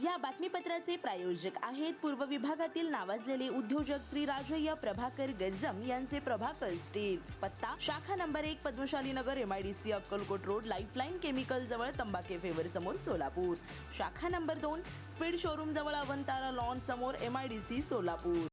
या बातमीपत्राचे प्रायोजक आहेत पूर्व विभागातील नावाजलेले उद्योजक श्री राजय्य प्रभाकर गज्जम यांचे प्रभाकर स्टील। पत्ता शाखा number 1 Padmashali Nagar MIDC Akkalkot road lifeline chemical जवळ तंबाके फेवर समोर सोलापूर। शाखा नंबर 2 स्पीड शोरूम जवळ अवंतारा लॉन समोर MIDC सोलापूर।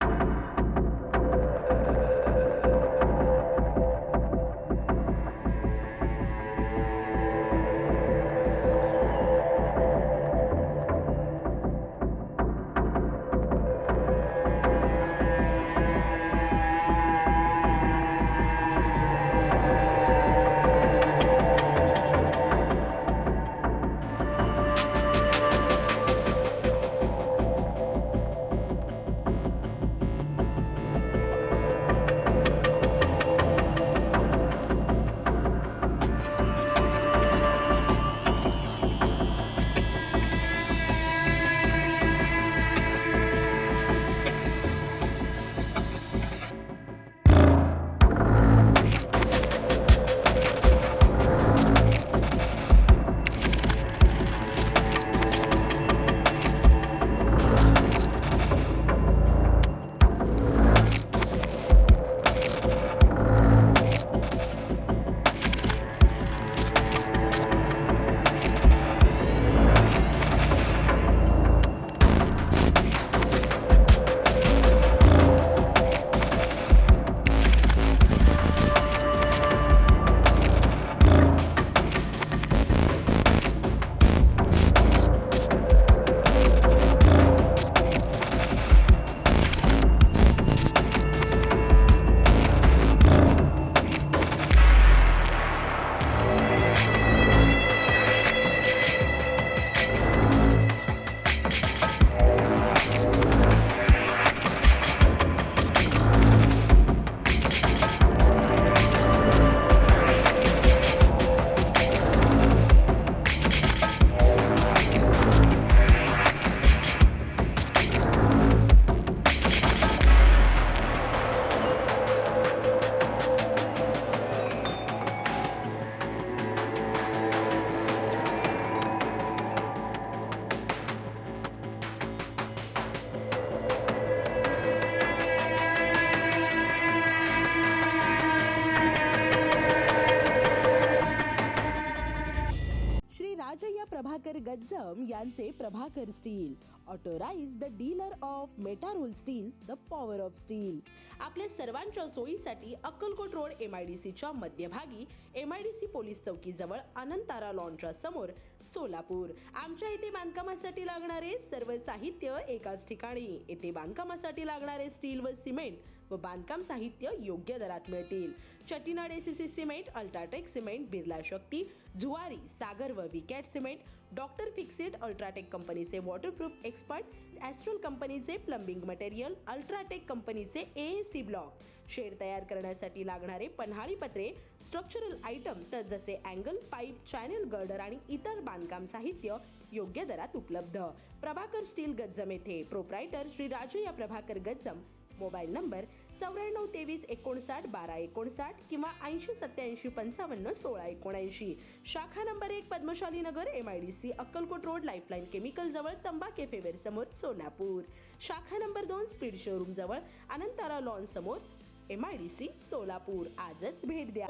राजय्य प्रभाकर गज्जम यांचे Prabhakar steel. Authorised dealer of Metarol steel, the power of steel. आपल्या सर्वांच्या सोयीसाठी अक्कलकोट रोड MIDC च्या मध्यभागी MIDC पोलीस चौकी जवळ अनंतारा लॉनच्या समोर सोलापूर। आमच्या इथे बांधकामासाठी लागणारे सर्व साहित्य एकाच ठिकाणी। येथे बांधकामासाठी लागणारे स्टील व सिमेंट व बांधकाम साहित्य योग्य दरात मिळतील। Chettinad ACC cement, UltraTech cement, Birla Shakti, Zuari, Sagar व Vicat cement, doctor Fixit, UltraTech कंपनीचे वॉटरप्रूफ एक्सपर्ट, ॲस्ट्रल कंपनीचे प्लंबिंग मटेरियल, अल्ट्राटेक कंपनीचे AAC ब्लॉक, शेड तयार करण्यासाठी लागणारे पन्हाळी पत्रे, स्ट्रक्चरल आयटम तर जसे अँगल, पाईप, चॅनल गर्डर आणि इतर बांधकाम साहित्य योग्य दरात उपलब्ध। प्रभाकर स्टील गज्जम येथे proprietor Shri Rajayya Prabhakar Gajjam. Mobile number 9423591259 किंवा 8087551679। शाखा number 1 Padmashali Nagar MIDC Akkalkot road lifeline chemical जवळ तंबाके फेवर समोर सोलापूर। शाखा नंबर 2 स्पीड शोरूम जवळ अनंतारा लॉन समोर MIDC सोलापूर। आजच भेट द्या।